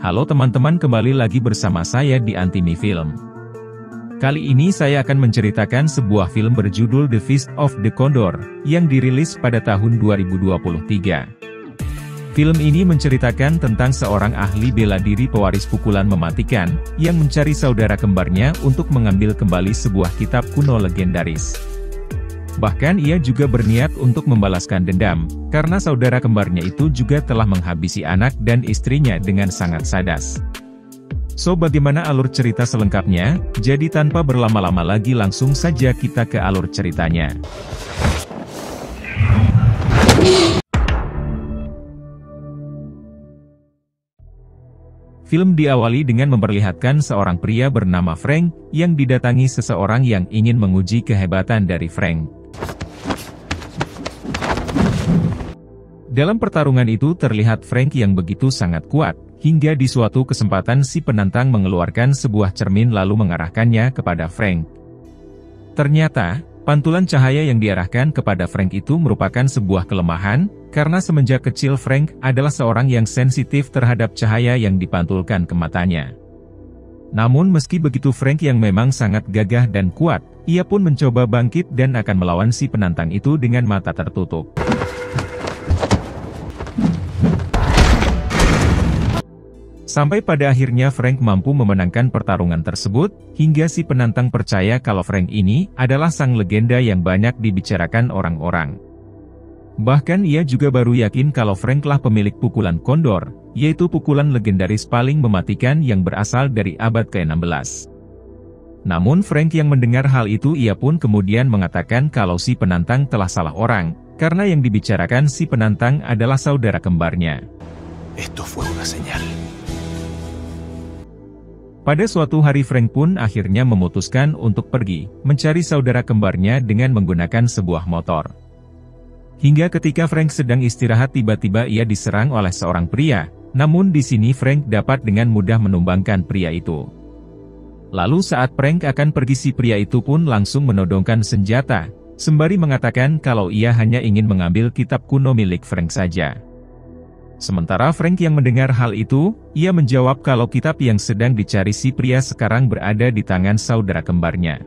Halo teman-teman, kembali lagi bersama saya di Antimi Film. Kali ini saya akan menceritakan sebuah film berjudul The Fist of the Condor, yang dirilis pada tahun 2023. Film ini menceritakan tentang seorang ahli bela diri pewaris pukulan mematikan, yang mencari saudara kembarnya untuk mengambil kembali sebuah kitab kuno legendaris. Bahkan ia juga berniat untuk membalaskan dendam, karena saudara kembarnya itu juga telah menghabisi anak dan istrinya dengan sangat sadas. So, bagaimana alur cerita selengkapnya? Jadi tanpa berlama-lama lagi langsung saja kita ke alur ceritanya. Film diawali dengan memperlihatkan seorang pria bernama Frank, yang didatangi seseorang yang ingin menguji kehebatan dari Frank. Dalam pertarungan itu terlihat Frank yang begitu sangat kuat, hingga di suatu kesempatan si penantang mengeluarkan sebuah cermin lalu mengarahkannya kepada Frank. Ternyata, pantulan cahaya yang diarahkan kepada Frank itu merupakan sebuah kelemahan, karena semenjak kecil Frank adalah seorang yang sensitif terhadap cahaya yang dipantulkan ke matanya. Namun meski begitu Frank yang memang sangat gagah dan kuat, ia pun mencoba bangkit dan akan melawan si penantang itu dengan mata tertutup. Sampai pada akhirnya Frank mampu memenangkan pertarungan tersebut, hingga si penantang percaya kalau Frank ini adalah sang legenda yang banyak dibicarakan orang-orang. Bahkan ia juga baru yakin kalau Franklah pemilik pukulan kondor, yaitu pukulan legendaris paling mematikan yang berasal dari abad ke-16. Namun Frank yang mendengar hal itu ia pun kemudian mengatakan kalau si penantang telah salah orang, karena yang dibicarakan si penantang adalah saudara kembarnya. Esto fue una señal. Pada suatu hari Frank pun akhirnya memutuskan untuk pergi, mencari saudara kembarnya dengan menggunakan sebuah motor. Hingga ketika Frank sedang istirahat tiba-tiba ia diserang oleh seorang pria, namun di sini Frank dapat dengan mudah menumbangkan pria itu. Lalu saat Frank akan pergi si pria itu pun langsung menodongkan senjata, sembari mengatakan kalau ia hanya ingin mengambil kitab kuno milik Frank saja. Sementara Frank yang mendengar hal itu, ia menjawab kalau kitab yang sedang dicari si pria sekarang berada di tangan saudara kembarnya.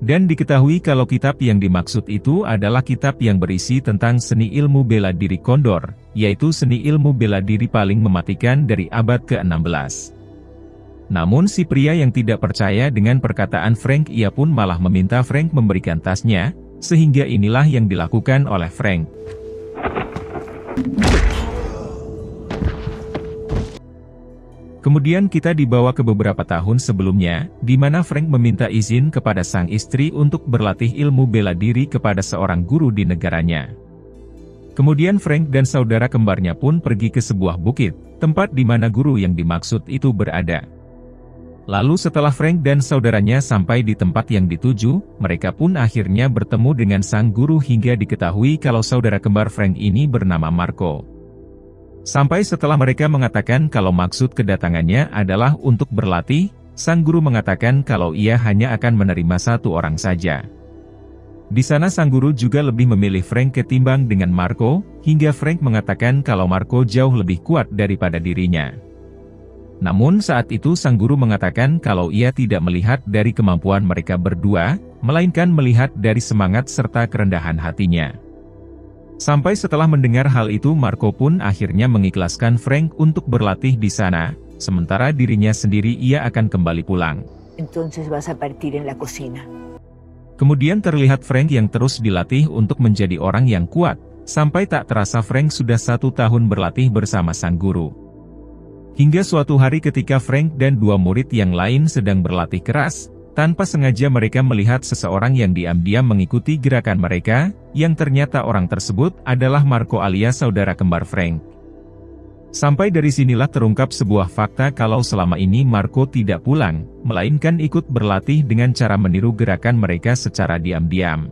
Dan diketahui kalau kitab yang dimaksud itu adalah kitab yang berisi tentang seni ilmu bela diri kondor, yaitu seni ilmu bela diri paling mematikan dari abad ke-16. Namun si pria yang tidak percaya dengan perkataan Frank ia pun malah meminta Frank memberikan tasnya, sehingga inilah yang dilakukan oleh Frank. Kemudian kita dibawa ke beberapa tahun sebelumnya, di mana Frank meminta izin kepada sang istri untuk berlatih ilmu bela diri kepada seorang guru di negaranya. Kemudian Frank dan saudara kembarnya pun pergi ke sebuah bukit, tempat di mana guru yang dimaksud itu berada. Lalu setelah Frank dan saudaranya sampai di tempat yang dituju, mereka pun akhirnya bertemu dengan sang guru hingga diketahui kalau saudara kembar Frank ini bernama Marco. Sampai setelah mereka mengatakan kalau maksud kedatangannya adalah untuk berlatih, sang guru mengatakan kalau ia hanya akan menerima satu orang saja. Di sana sang guru juga lebih memilih Frank ketimbang dengan Marco, hingga Frank mengatakan kalau Marco jauh lebih kuat daripada dirinya. Namun saat itu sang guru mengatakan kalau ia tidak melihat dari kemampuan mereka berdua, melainkan melihat dari semangat serta kerendahan hatinya. Sampai setelah mendengar hal itu Marco pun akhirnya mengikhlaskan Frank untuk berlatih di sana, sementara dirinya sendiri ia akan kembali pulang. Entonces vas a partir en la cocina. Kemudian terlihat Frank yang terus dilatih untuk menjadi orang yang kuat, sampai tak terasa Frank sudah 1 tahun berlatih bersama sang guru. Hingga suatu hari ketika Frank dan 2 murid yang lain sedang berlatih keras, tanpa sengaja mereka melihat seseorang yang diam-diam mengikuti gerakan mereka, yang ternyata orang tersebut adalah Marco alias saudara kembar Frank. Sampai dari sinilah terungkap sebuah fakta kalau selama ini Marco tidak pulang, melainkan ikut berlatih dengan cara meniru gerakan mereka secara diam-diam.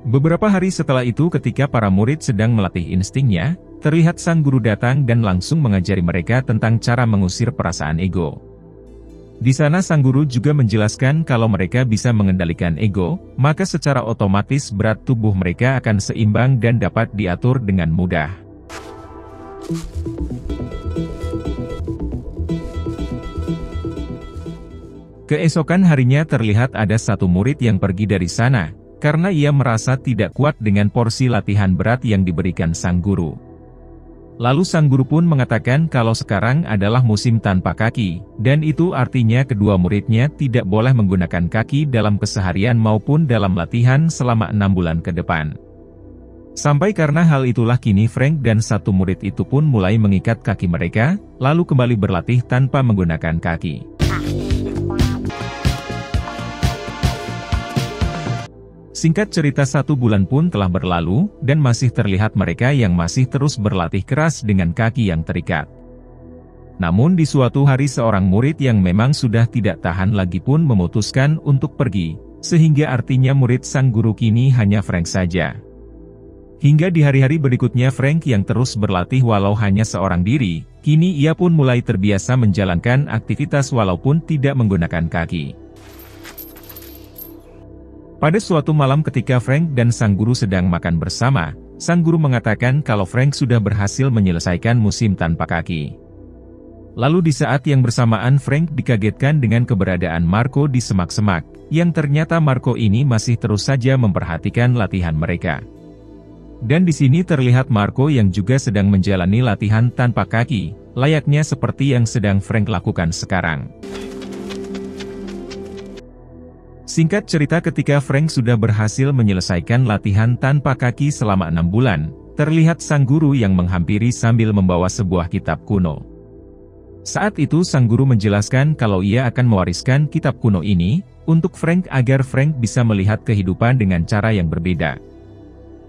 Beberapa hari setelah itu ketika para murid sedang melatih instingnya, terlihat sang guru datang dan langsung mengajari mereka tentang cara mengusir perasaan ego. Di sana sang guru juga menjelaskan kalau mereka bisa mengendalikan ego, maka secara otomatis berat tubuh mereka akan seimbang dan dapat diatur dengan mudah. Keesokan harinya terlihat ada satu murid yang pergi dari sana, karena ia merasa tidak kuat dengan porsi latihan berat yang diberikan sang guru. Lalu sang guru pun mengatakan kalau sekarang adalah musim tanpa kaki, dan itu artinya kedua muridnya tidak boleh menggunakan kaki dalam keseharian maupun dalam latihan selama 6 bulan ke depan. Sampai karena hal itulah kini Frank dan satu murid itu pun mulai mengikat kaki mereka, lalu kembali berlatih tanpa menggunakan kaki. Singkat cerita 1 bulan pun telah berlalu, dan masih terlihat mereka yang masih terus berlatih keras dengan kaki yang terikat. Namun di suatu hari seorang murid yang memang sudah tidak tahan lagi pun memutuskan untuk pergi, sehingga artinya murid sang guru kini hanya Frank saja. Hingga di hari-hari berikutnya Frank yang terus berlatih walau hanya seorang diri, kini ia pun mulai terbiasa menjalankan aktivitas walaupun tidak menggunakan kaki. Pada suatu malam ketika Frank dan sang guru sedang makan bersama, sang guru mengatakan kalau Frank sudah berhasil menyelesaikan musim tanpa kaki. Lalu di saat yang bersamaan Frank dikagetkan dengan keberadaan Marco di semak-semak, yang ternyata Marco ini masih terus saja memperhatikan latihan mereka. Dan di sini terlihat Marco yang juga sedang menjalani latihan tanpa kaki, layaknya seperti yang sedang Frank lakukan sekarang. Singkat cerita ketika Frank sudah berhasil menyelesaikan latihan tanpa kaki selama 6 bulan, terlihat sang guru yang menghampiri sambil membawa sebuah kitab kuno. Saat itu sang guru menjelaskan kalau ia akan mewariskan kitab kuno ini, untuk Frank agar Frank bisa melihat kehidupan dengan cara yang berbeda.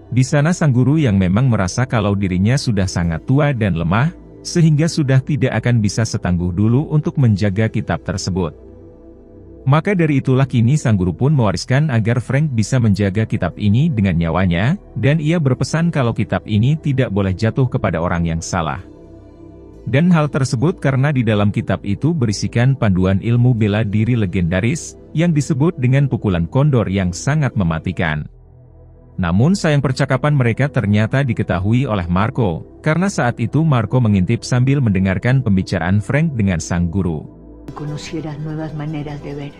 Di sana sang guru yang memang merasa kalau dirinya sudah sangat tua dan lemah, sehingga sudah tidak akan bisa setangguh dulu untuk menjaga kitab tersebut. Maka dari itulah kini sang guru pun mewariskan agar Frank bisa menjaga kitab ini dengan nyawanya, dan ia berpesan kalau kitab ini tidak boleh jatuh kepada orang yang salah. Dan hal tersebut karena di dalam kitab itu berisikan panduan ilmu bela diri legendaris, yang disebut dengan pukulan kondor yang sangat mematikan. Namun sayang percakapan mereka ternyata diketahui oleh Marco, karena saat itu Marco mengintip sambil mendengarkan pembicaraan Frank dengan sang guru. Conocieras nuevas maneras de ver.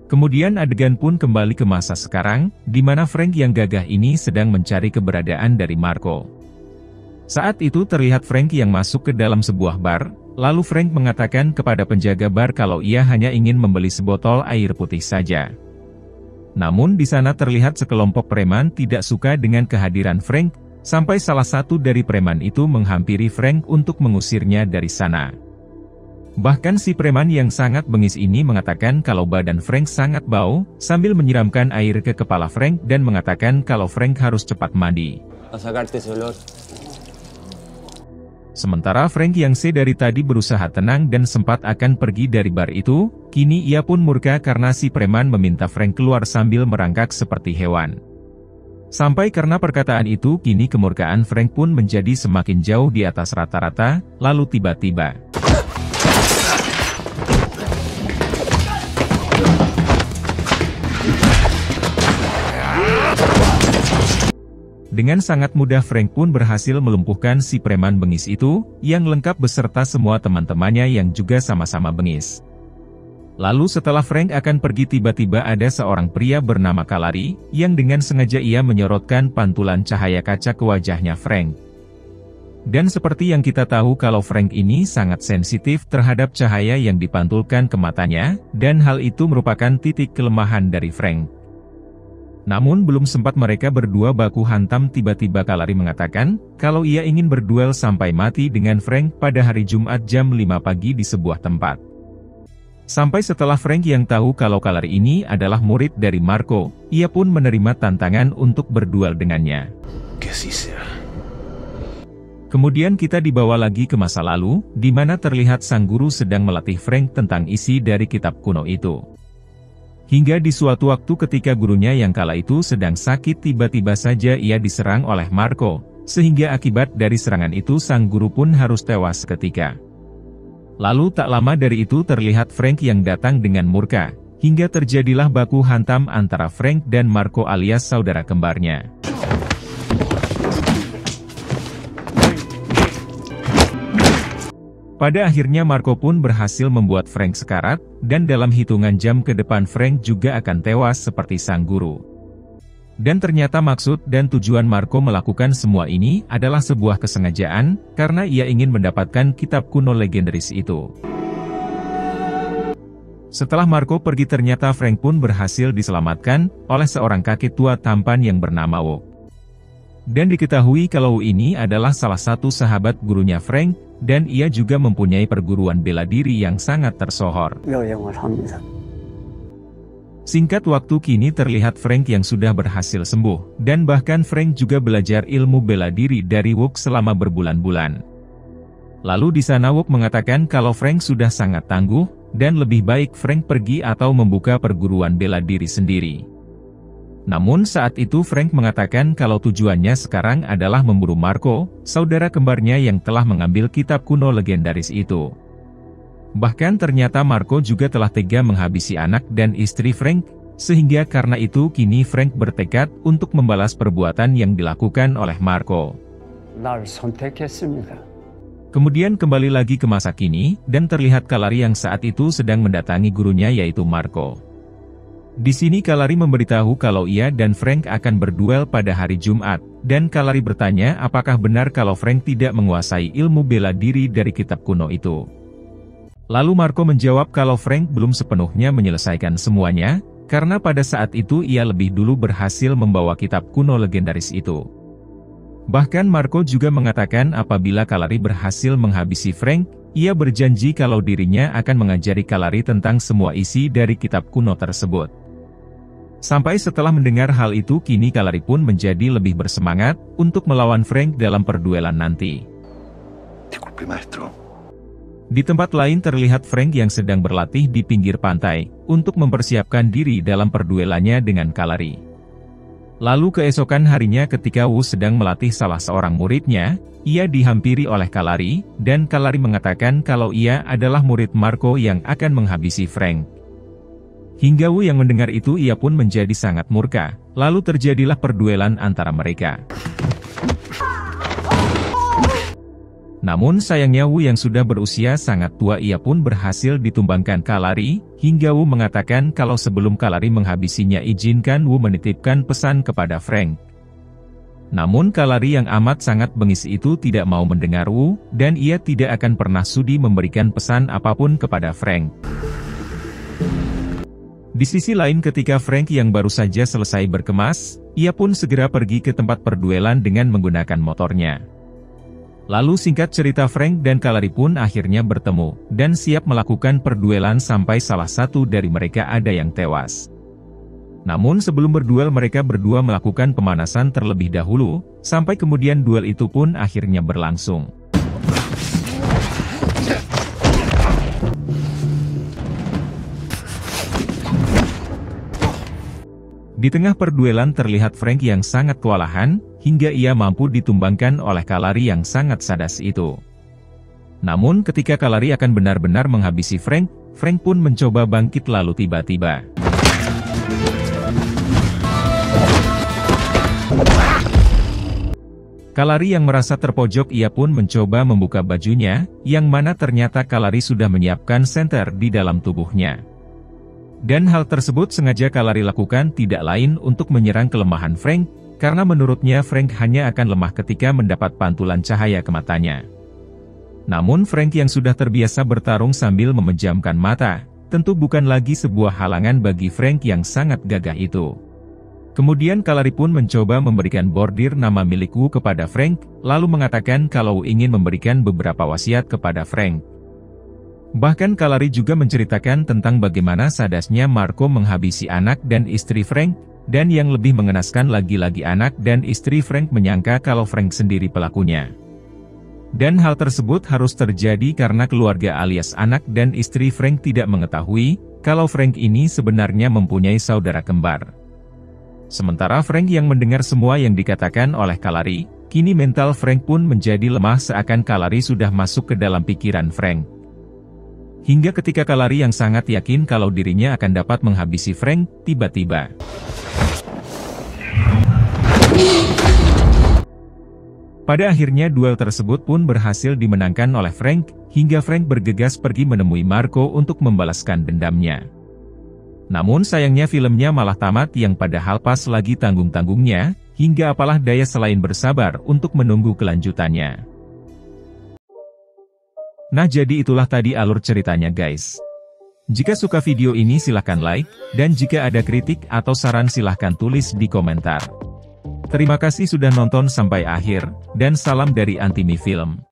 Kemudian adegan pun kembali ke masa sekarang, di mana Frank yang gagah ini sedang mencari keberadaan dari Marco. Saat itu terlihat Frank yang masuk ke dalam sebuah bar, lalu Frank mengatakan kepada penjaga bar kalau ia hanya ingin membeli sebotol air putih saja. Namun di sana terlihat sekelompok preman tidak suka dengan kehadiran Frank, sampai salah satu dari preman itu menghampiri Frank untuk mengusirnya dari sana. Bahkan si preman yang sangat bengis ini mengatakan kalau badan Frank sangat bau, sambil menyiramkan air ke kepala Frank dan mengatakan kalau Frank harus cepat mandi. Sementara Frank yang dari tadi berusaha tenang dan sempat akan pergi dari bar itu, kini ia pun murka karena si preman meminta Frank keluar sambil merangkak seperti hewan. Sampai karena perkataan itu kini kemurkaan Frank pun menjadi semakin jauh di atas rata-rata, lalu tiba-tiba dengan sangat mudah Frank pun berhasil melumpuhkan si preman bengis itu, yang lengkap beserta semua teman-temannya yang juga sama-sama bengis. Lalu setelah Frank akan pergi tiba-tiba ada seorang pria bernama Kalari, yang dengan sengaja ia menyorotkan pantulan cahaya kaca ke wajahnya Frank. Dan seperti yang kita tahu kalau Frank ini sangat sensitif terhadap cahaya yang dipantulkan ke matanya, dan hal itu merupakan titik kelemahan dari Frank. Namun belum sempat mereka berdua baku hantam tiba-tiba Kalari mengatakan, kalau ia ingin berduel sampai mati dengan Frank pada hari Jumat jam 5 pagi di sebuah tempat. Sampai setelah Frank yang tahu kalau Kalari ini adalah murid dari Marco, ia pun menerima tantangan untuk berduel dengannya. Kemudian kita dibawa lagi ke masa lalu, di mana terlihat sang guru sedang melatih Frank tentang isi dari kitab kuno itu. Hingga di suatu waktu ketika gurunya yang kala itu sedang sakit tiba-tiba saja ia diserang oleh Marco, sehingga akibat dari serangan itu sang guru pun harus tewas seketika. Lalu tak lama dari itu terlihat Frank yang datang dengan murka, hingga terjadilah baku hantam antara Frank dan Marco alias saudara kembarnya. Pada akhirnya Marco pun berhasil membuat Frank sekarat, dan dalam hitungan jam ke depan Frank juga akan tewas seperti sang guru. Dan ternyata maksud dan tujuan Marco melakukan semua ini adalah sebuah kesengajaan, karena ia ingin mendapatkan kitab kuno legendaris itu. Setelah Marco pergi ternyata Frank pun berhasil diselamatkan oleh seorang kakek tua tampan yang bernama Wu. Dan diketahui kalau Wu ini adalah salah satu sahabat gurunya Frank, dan ia juga mempunyai perguruan bela diri yang sangat tersohor. Singkat waktu kini terlihat Frank yang sudah berhasil sembuh, dan bahkan Frank juga belajar ilmu bela diri dari Wu selama berbulan-bulan. Lalu di sana Wu mengatakan kalau Frank sudah sangat tangguh, dan lebih baik Frank pergi atau membuka perguruan bela diri sendiri. Namun saat itu Frank mengatakan kalau tujuannya sekarang adalah memburu Marco, saudara kembarnya yang telah mengambil kitab kuno legendaris itu. Bahkan ternyata Marco juga telah tega menghabisi anak dan istri Frank, sehingga karena itu kini Frank bertekad untuk membalas perbuatan yang dilakukan oleh Marco. Kemudian kembali lagi ke masa kini, dan terlihat Kalari yang saat itu sedang mendatangi gurunya yaitu Marco. Di sini Kalari memberitahu kalau ia dan Frank akan berduel pada hari Jumat, dan Kalari bertanya apakah benar kalau Frank tidak menguasai ilmu bela diri dari kitab kuno itu. Lalu Marco menjawab kalau Frank belum sepenuhnya menyelesaikan semuanya, karena pada saat itu ia lebih dulu berhasil membawa kitab kuno legendaris itu. Bahkan Marco juga mengatakan apabila Kalari berhasil menghabisi Frank, ia berjanji kalau dirinya akan mengajari Kalari tentang semua isi dari kitab kuno tersebut. Sampai setelah mendengar hal itu kini Kalari pun menjadi lebih bersemangat untuk melawan Frank dalam perduelan nanti. Disculpe, maestro. Di tempat lain terlihat Frank yang sedang berlatih di pinggir pantai, untuk mempersiapkan diri dalam perduelannya dengan Kalari. Lalu keesokan harinya ketika Wu sedang melatih salah seorang muridnya, ia dihampiri oleh Kalari, dan Kalari mengatakan kalau ia adalah murid Marco yang akan menghabisi Frank. Hingga Wu yang mendengar itu ia pun menjadi sangat murka, lalu terjadilah perduelan antara mereka. Namun sayangnya Wu yang sudah berusia sangat tua ia pun berhasil ditumbangkan Kalari, hingga Wu mengatakan kalau sebelum Kalari menghabisinya izinkan Wu menitipkan pesan kepada Frank. Namun Kalari yang amat sangat bengis itu tidak mau mendengar Wu, dan ia tidak akan pernah sudi memberikan pesan apapun kepada Frank. Di sisi lain ketika Frank yang baru saja selesai berkemas, ia pun segera pergi ke tempat perduelan dengan menggunakan motornya. Lalu singkat cerita Frank dan Kalari pun akhirnya bertemu, dan siap melakukan perduelan sampai salah satu dari mereka ada yang tewas. Namun sebelum berduel mereka berdua melakukan pemanasan terlebih dahulu, sampai kemudian duel itu pun akhirnya berlangsung. Di tengah perduelan terlihat Frank yang sangat kewalahan, hingga ia mampu ditumbangkan oleh Kalari yang sangat sadas itu. Namun ketika Kalari akan benar-benar menghabisi Frank, Frank pun mencoba bangkit lalu tiba-tiba. Kalari yang merasa terpojok ia pun mencoba membuka bajunya, yang mana ternyata Kalari sudah menyiapkan senter di dalam tubuhnya. Dan hal tersebut sengaja Kalari lakukan tidak lain untuk menyerang kelemahan Frank, karena menurutnya Frank hanya akan lemah ketika mendapat pantulan cahaya ke matanya. Namun Frank yang sudah terbiasa bertarung sambil memejamkan mata, tentu bukan lagi sebuah halangan bagi Frank yang sangat gagah itu. Kemudian Kalari pun mencoba memberikan bordir nama milik Wu kepada Frank, lalu mengatakan kalau ingin memberikan beberapa wasiat kepada Frank. Bahkan Kalari juga menceritakan tentang bagaimana sadasnya Marco menghabisi anak dan istri Frank, dan yang lebih mengenaskan lagi-lagi anak dan istri Frank menyangka kalau Frank sendiri pelakunya. Dan hal tersebut harus terjadi karena keluarga alias anak dan istri Frank tidak mengetahui, kalau Frank ini sebenarnya mempunyai saudara kembar. Sementara Frank yang mendengar semua yang dikatakan oleh Kalari, kini mental Frank pun menjadi lemah seakan Kalari sudah masuk ke dalam pikiran Frank. Hingga ketika Kalari yang sangat yakin kalau dirinya akan dapat menghabisi Frank, tiba-tiba Pada akhirnya duel tersebut pun berhasil dimenangkan oleh Frank, hingga Frank bergegas pergi menemui Marco untuk membalaskan dendamnya. Namun sayangnya filmnya malah tamat yang padahal pas lagi tanggung-tanggungnya, hingga apalah daya selain bersabar untuk menunggu kelanjutannya. Nah jadi itulah tadi alur ceritanya guys. Jika suka video ini silahkan like, dan jika ada kritik atau saran silahkan tulis di komentar. Terima kasih sudah nonton sampai akhir, dan salam dari Antimi Film.